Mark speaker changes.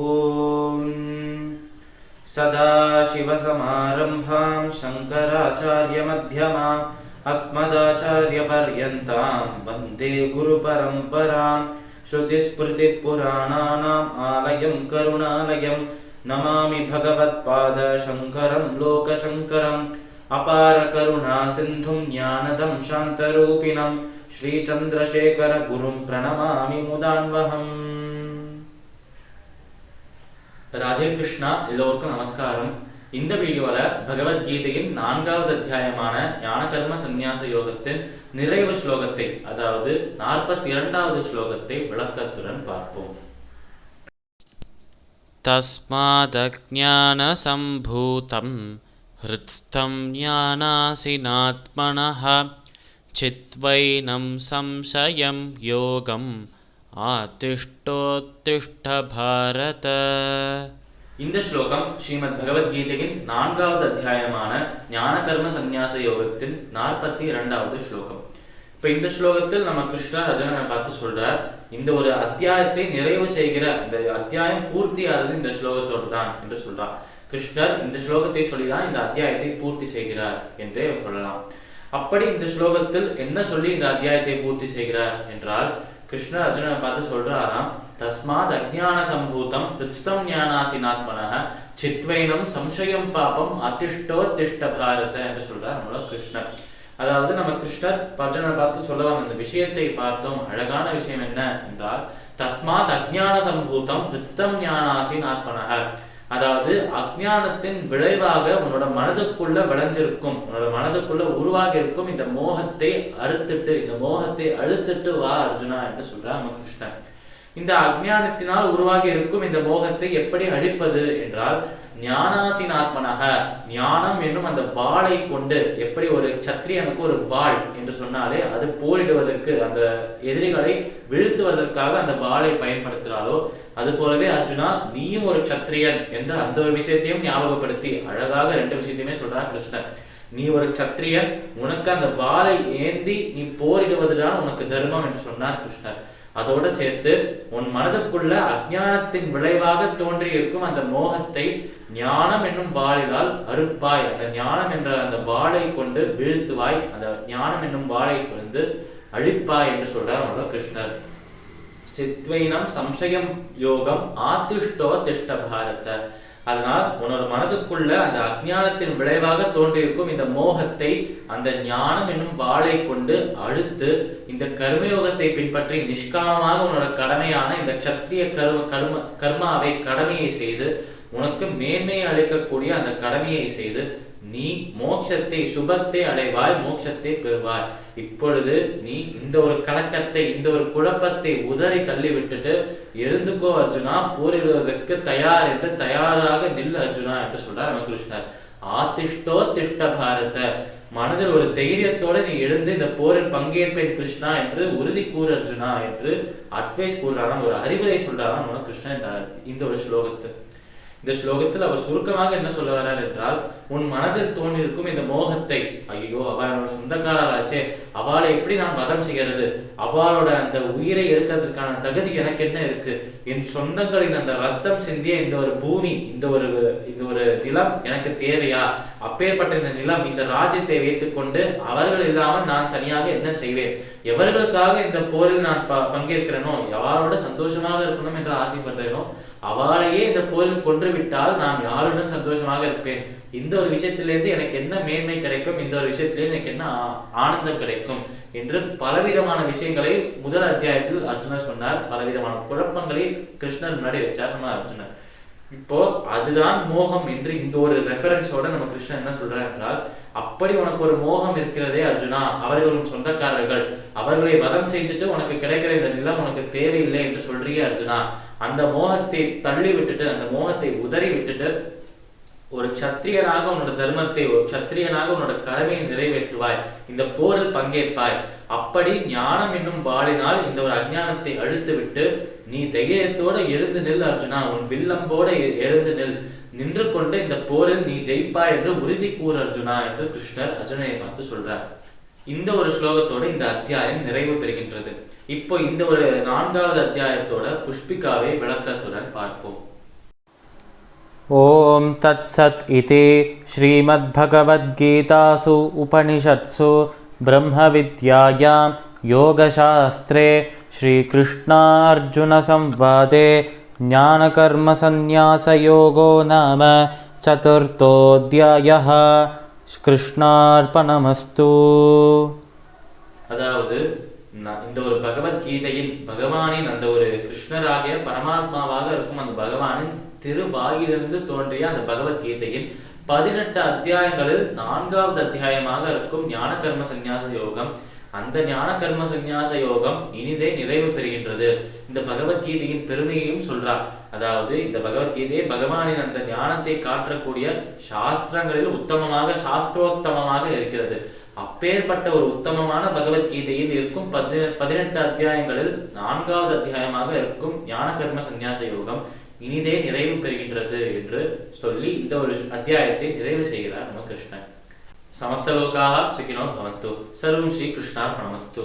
Speaker 1: ஓம். சதாசிவசமாரம்பாம் சங்கராச்சார்யமத்யமாம் அஸ்மதாச்சார்யபர்யந்தாம் வந்தே குருபரம்பராம். ஸ்ருதிஸ்மிருதிபுராணானாம் ஆலயம் கருணாலயம் நமாமி பகவத்பாத சங்கரம் லோகசங்கரம். அபார கருணா சிந்தும் ஞானதம் சாந்தரூபிணம் ஸ்ரீசந்திரசேகர குரும் பிரணமாமி முதான்வகம். ராதே கிருஷ்ணா. எல்லோருக்கும் நமஸ்காரம். இந்த வீடியோல பகவத்கீதையின் 4வது அத்தியாயமான ஞான கர்ம சந்நியாச யோகத்தின் நிறைவு ஸ்லோகத்தை, அதாவது 42வது ஸ்லோகத்தை விளக்கத்துடன் பார்ப்போம்.
Speaker 2: தஸ்மாதஜ்ஞான சம்பூதம் ஹ்ருத்ஸ்தம் ஞானாசினாத்மனஹ சித்வைனம் சம்சயம் யோகம் ஆதிஷ்டோத்திஷ்ட பாரத.
Speaker 1: இந்த ஸ்லோகம் ஸ்ரீமத் பகவத்கீதையின் 4வது அத்தியாயமான ஞான கர்ம சந்நியாச யோகத்தின் 42வது ஸ்லோகம். இப்ப இந்த ஸ்லோகத்தில் நம்ம கிருஷ்ணர் அர்ஜுனனை பார்த்து சொல்றார், இந்த ஒரு அத்தியாயத்தை நிறைவு செய்கிற, இந்த அத்தியாயம் பூர்த்தியானது இந்த ஸ்லோகத்தோடு தான் என்று சொல்றார். கிருஷ்ணர் இந்த ஸ்லோகத்தை சொல்லிதான் இந்த அத்தியாயத்தை பூர்த்தி செய்கிறார் என்றே சொல்லலாம். அப்படி இந்த ஸ்லோகத்தில் என்ன சொல்லி இந்த அத்தியாயத்தை பூர்த்தி செய்கிறார் என்றால், கிருஷ்ணர் அர்ஜுனனை பார்த்து சொல்றாராம், தஸ்மாத் அஜ்ஞான சம்பூதம் ஹ்ருத்ஸ்தம் ஞானாசினாத்மனஹ சித்வைனம் சம்சயம் பாபம் அதிஷ்டோத்திஷ்ட பாரத என்று சொல்றார் நம்மளோட கிருஷ்ணர். அதாவது நம்ம கிருஷ்ணர் அர்ஜுனனை பார்த்து சொல்லலாம், இந்த விஷயத்தை பார்த்தோம். அழகான விஷயம் என்ன என்றால், தஸ்மாத் அஜ்ஞான சம்பூதம் ஹ்ருத்ஸ்தம் ஞானாசினாத்மனஹ, அதாவது அஜ்ஞானத்தின் விளைவாக உன்னோட மனதுக்குள்ள விளைஞ்சிருக்கும், உன்னோட மனதுக்குள்ள உருவாகி இருக்கும் இந்த மோகத்தை அறுத்துட்டு, இந்த மோகத்தை அழுத்துட்டு வா அர்ஜுனா என்று சொல்றார் நம்ம கிருஷ்ணன். இந்த அஜ்ஞானத்தினால் உருவாகி இருக்கும் இந்த மோகத்தை எப்படி அழிப்பது என்றால், ஞானாசினாத்மனக, ஞானம் என்னும் அந்த வாளை கொண்டு, எப்படி ஒரு சத்திரியனுக்கு ஒரு வாள் என்று சொன்னாலே அது போரிடுவதற்கு, அந்த எதிரிகளை வீழ்த்துவதற்காக அந்த வாளை பயன்படுத்துகிறாளோ, அது போலவே அர்ஜுனா நீயும் ஒரு சத்திரியன் என்று அந்த ஒரு விஷயத்தையும் ஞாபகப்படுத்தி அழகாக 2 விஷயத்தையுமே சொல்றார் கிருஷ்ணர். நீ ஒரு சத்திரியன், உனக்கு அந்த வாளை ஏந்தி நீ போரிடுவதுதான் உனக்கு தர்மம் என்று சொன்னார் கிருஷ்ணர். அதோட சேர்த்து உன் மனதுக்குள்ள அஜ்ஞானத்தின் விளைவாக தோன்றி இருக்கும் அந்த மோகத்தை ஞானம் என்னும் வாளினால் அறுப்பாய், அந்த ஞானம் என்ற அந்த வாளை கொண்டு வீழ்த்துவாய், அந்த ஞானம் என்னும் வாளை கொண்டு அழிப்பாய் என்று சொல்றார் நம்மளோட கிருஷ்ணர். சித்வைனம் சம்சயம் யோகம் ஆதிஷ்டோ திஷ்ட பாரத, அதனால் உன்னோட மனதுக்குள்ள அந்த அஜ்ஞானத்தின் விளைவாக தோன்றியிருக்கும் இந்த மோகத்தை அந்த ஞானம் என்னும் வாளை கொண்டு அழுத்து இந்த கர்மயோகத்தை பின்பற்றி நிஷ்காமமாக உன்னோட கடமையான இந்த சத்திரிய கர்மாவை கடமையை செய்து உனக்கு மேன்மையை அளிக்கக்கூடிய அந்த கடமையை செய்து நீ மோட்சத்தை, சுபத்தை அடைவாய், மோட்சத்தை பெறுவாய். இப்பொழுது நீ இந்த ஒரு கலக்கத்தை, இந்த ஒரு குழப்பத்தை உதறி தள்ளி விட்டுட்டு எழுந்துக்கோ அர்ஜுனா, போரிடுவதற்கு தயார் என்று தயாராக நில் அர்ஜுனா என்று சொல்றார் நம்ம கிருஷ்ணர். ஆதிஷ்டோ திஷ்ட பாரத, மனதில் ஒரு தைரியத்தோட நீ எழுந்து இந்த போரில் பங்கேற்பேன் கிருஷ்ணா என்று உறுதி கூறு அர்ஜுனா என்று அட்வைஸ் கூறுறாராம், ஒரு அறிவுரை சொல்றாராம் நம்ம கிருஷ்ணன் இந்த ஒரு ஸ்லோகத்தை. இந்த ஸ்லோகத்தில் அவர் சுருக்கமாக என்ன சொல்ல வர்றார் என்றால், உன் மனதில் தோன்றிருக்கும் இந்த மோகத்தை, ஐயோ அவள் என்னோட சொந்தக்காரராச்சே, அவளை எப்படி நான் வதம் செய்கிறது, அவளோட அந்த உயிரை எடுக்கிறதுக்கான தகுதி எனக்கு என்ன இருக்கு, என் சொந்தங்களின் அந்த ரத்தம் சிந்திய இந்த ஒரு பூமி, இந்த ஒரு நிலம் எனக்கு தேவையா, அப்பேற்பட்ட இந்த நிலம், இந்த ராஜ்யத்தை வைத்துக் கொண்டு அவர்கள் இல்லாமல் நான் தனியாக என்ன செய்வேன், எவர்களுக்காக இந்த போரில் நான் பங்கேற்கிறேனோ, யாரோட சந்தோஷமாக இருக்கணும் என்று ஆசைப்படுறேனோ அவளையே இந்த போரில் கொன்று விட்டால் நான் யாருடன் சந்தோஷமாக இருப்பேன், இந்த ஒரு விஷயத்திலிருந்து எனக்கு என்ன மேன்மை கிடைக்கும், இந்த ஒரு விஷயத்திலிருந்து எனக்கு என்ன ஆனந்தம் கிடைக்கும் என்று பலவிதமான விஷயங்களை முதல் அத்தியாயத்தில் அர்ஜுனர் சொன்னார். பலவிதமான குழப்பங்களை கிருஷ்ணர் முன்னாடி வச்சார் நம்ம அர்ஜுனர். இப்போ அதுதான் மோகம் என்று இந்த ஒரு ரெஃபரன்ஸோட நம்ம கிருஷ்ணன் என்ன சொல்றார் என்றால், அப்படி உனக்கு ஒரு மோகம் இருக்கிறதே அர்ஜுனா, அவர்களும் சொந்தக்காரர்கள், அவர்களை வதம் செஞ்சுட்டு உனக்கு கிடைக்கிற இந்த நிலம் உனக்கு தேவையில்லை என்று சொல்றியே அர்ஜுனா, அந்த மோகத்தை தள்ளி விட்டுட்டு, அந்த மோகத்தை உதறி விட்டுட்டு ஒரு சத்திரியனாக உன்னோட தர்மத்தை, ஒரு சத்திரியனாக உன்னோட கடமையை நிறைவேற்றுவாய், இந்த போரில் பங்கேற்பாய். அப்படி ஞானம் என்னும் வாளினால் இந்த ஒரு அஞ்ஞானத்தை அழித்து விட்டு நீ தைரியத்தோட எழுந்து நில் அர்ஜுனா, உன் வில்லம்போட எழுந்து நின்று கொண்டு இந்த போரில் நீ ஜெயிப்பாய் என்று உறுதி கூறு அர்ஜுனா என்று கிருஷ்ணர் அர்ஜுனனை பார்த்து சொல்றார். இந்த ஒரு ஸ்லோகத்தோட இந்த அத்தியாயம் நிறைவு பெறுகின்றது. இப்போ இந்த ஒரு 4வது அத்தியாயத்தோட புஷ்பிகாவை விளக்கத்துடன் பார்ப்போம்.
Speaker 3: ஓம் தத் சத் இதி ஸ்ரீமத்பகவத்கீதாசு உபனிஷத்சு பிரம்ம வித்யாயாம் யோகசாஸ்திரே ஸ்ரீகிருஷ்ணார்ஜுனசம்வாதே ஞானகர்மசந்நியாசயோகோ நாம சதுர்த்தோऽध्यायः. கிருஷ்ணார்ப்பணமஸ்து.
Speaker 1: அதாவது இந்த ஒரு பகவத்கீதையின் பகவானின் அந்த ஒரு கிருஷ்ணராகிய பரமாத்மாவாக இருக்கும் அந்த பகவானின் திருவாயிலிருந்து தோன்றிய அந்த பகவத்கீதையின் 18 அத்தியாயங்களில் 4வது அத்தியாயமாக இருக்கும் ஞான கர்ம சந்நியாச யோகம். அந்த ஞான கர்ம சந்நியாச யோகம் இனிதே நிறைவு பெறுகின்றது. இந்த பகவத்கீதையின் பெருமையையும் சொல்றார். அதாவது இந்த பகவத்கீதையை பகவானின் அந்த ஞானத்தை காட்டக்கூடிய சாஸ்திரங்களில் சாஸ்திரோத்தமமாக இருக்கிறது. அப்பேற்பட்ட ஒரு உத்தமமான பகவத்கீதையில் இருக்கும் 18 அத்தியாயங்களில் 4வது அத்தியாயமாக இருக்கும் ஞான கர்ம சந்நியாச யோகம் இனிதே நிறைவு பெறுகின்றது என்று சொல்லி இந்த ஒரு அத்தியாயத்தை நிறைவு செய்கிறார் நம்ம கிருஷ்ணன். சமஸ்த லோகாः சுகினோ பவந்து. சர்வம் ஸ்ரீ கிருஷ்ணார்ப்பணமஸ்து.